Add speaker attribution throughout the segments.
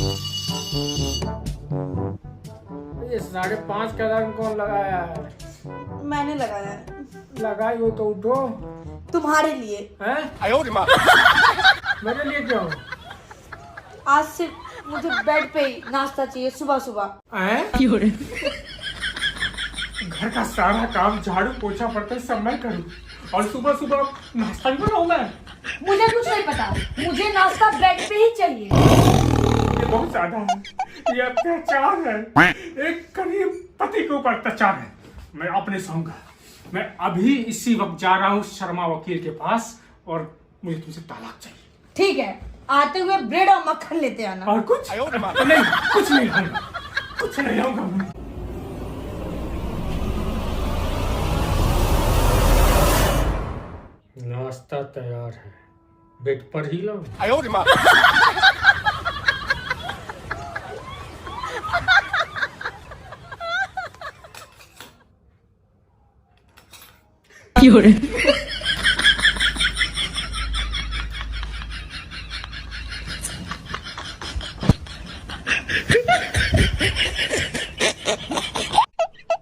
Speaker 1: ये 5:30 का अलार्म कौन लगाया है?
Speaker 2: मैंने लगाया है।
Speaker 1: लगाई हो तो उठो।
Speaker 2: तुम्हारे लिए।
Speaker 1: हैं? मेरे लिए क्यों?
Speaker 2: आज से मुझे बेड पे ही नाश्ता चाहिए सुबह सुबह।
Speaker 1: हैं? घर का सारा काम झाड़ू पोछा पड़ता है सब मैं करूँ और सुबह सुबह नाश्ता भी बनाऊं मैं?
Speaker 2: मुझे कुछ नहीं पता, मुझे नाश्ता बेड पे ही चाहिए।
Speaker 1: ये बहुत ज्यादा है, ये अत्याचार है, एक गरीब पति के ऊपर अत्याचार है। मैं अपने सहूंगा। मैं अभी इसी वक्त जा रहा हूँ शर्मा वकील के पास और मुझे तुमसे तलाक चाहिए।
Speaker 2: ठीक है, आते हुए ब्रेड और मक्खन लेते आना।
Speaker 1: और कुछ नहीं, कुछ नहीं लाऊंगा, कुछ नहीं लाऊंगा मैं। नाश्ता तैयार है, बेड पर ही लाऊं?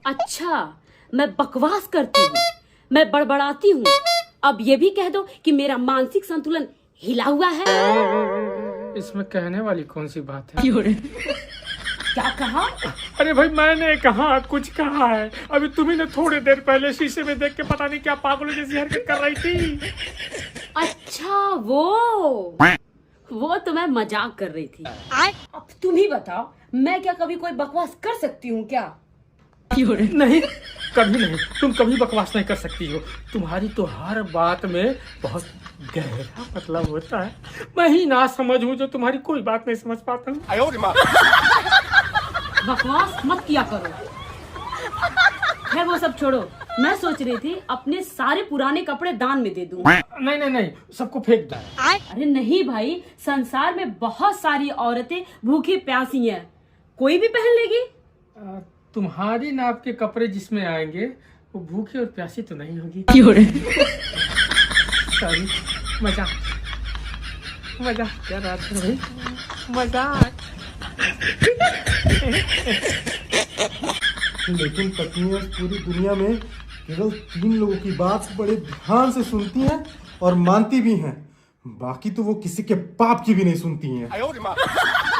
Speaker 3: अच्छा, मैं बकवास करती हूँ, मैं बड़बड़ाती हूँ। अब ये भी कह दो कि मेरा मानसिक संतुलन हिला हुआ है।
Speaker 1: इसमें कहने वाली कौन सी बात है?
Speaker 3: क्या कहा?
Speaker 1: अरे भाई मैंने कहा कुछ कहा है? अभी तुम्ही ने थोड़ी देर पहले शीशे में देख के पता नहीं क्या पागलों जैसी हरकत कर रही थी।
Speaker 3: अच्छा वो तो मैं मजाक कर रही थी। अब तुम ही बताओ, मैं क्या कभी कोई बकवास कर सकती हूँ क्या?
Speaker 1: नहीं, कभी नहीं। तुम कभी बकवास नहीं कर सकती हो। तुम्हारी तो हर बात में बहुत गहरा मतलब होता है। मैं ही ना समझ हूँ जो तुम्हारी कोई बात नहीं समझ पाता हूँ।
Speaker 3: बकवास मत किया करो। खैर वो सब छोड़ो, मैं सोच रही थी अपने सारे पुराने कपड़े दान में दे दूं।
Speaker 1: नहीं, सबको फेंक दो।
Speaker 3: अरे नहीं भाई, संसार में बहुत सारी औरतें भूखी प्यासी हैं, कोई भी पहन लेगी।
Speaker 1: तुम्हारी नाप के कपड़े जिसमें आएंगे वो भूखी और प्यासी तो नहीं होगी। सॉरी, मजाक क्या बात है भाई, मजाक।
Speaker 4: लेकिन पत्नियां पूरी दुनिया में केवल 3 लोगों की बात बड़े ध्यान से सुनती हैं और मानती भी हैं, बाकी तो वो किसी के पाप की भी नहीं सुनती हैं।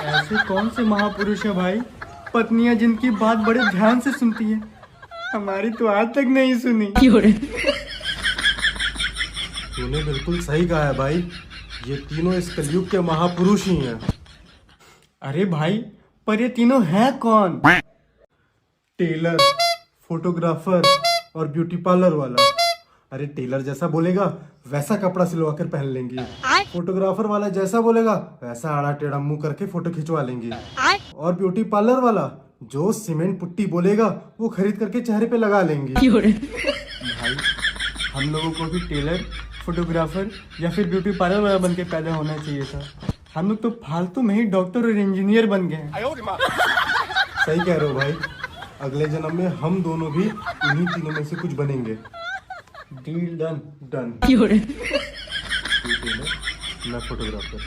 Speaker 5: ऐसे कौन से महापुरुष है भाई, पत्नियां जिनकी बात बड़े ध्यान से सुनती हैं? हमारी तो आज तक नहीं सुनी।
Speaker 4: तूने बिल्कुल सही कहा है भाई, ये तीनों इस कलयुग के महापुरुष ही हैं।
Speaker 5: अरे भाई, पर ये तीनों हैं कौन?
Speaker 4: टेलर, फोटोग्राफर और ब्यूटी पार्लर वाला। अरे टेलर जैसा बोलेगा वैसा कपड़ा सिलवा कर पहन लेंगे, फोटोग्राफर वाला जैसा बोलेगा वैसा आड़ा टेढ़ा मुंह करके फोटो खिंचवा लेंगे, और ब्यूटी पार्लर वाला जो सीमेंट पुट्टी बोलेगा वो खरीद करके चेहरे पे लगा लेंगे।
Speaker 5: भाई, हम लोगों को भी टेलर, फोटोग्राफर या फिर ब्यूटी पार्लर वाला बन के पैदा होना चाहिए था। हम लोग तो फालतू में ही डॉक्टर और इंजीनियर बन गए हैं।
Speaker 4: सही कह रहे हो भाई, अगले जन्म में हम दोनों भी इन्हीं तीनों में से कुछ बनेंगे। Deal done. तू टेलर, मैं फोटोग्राफर।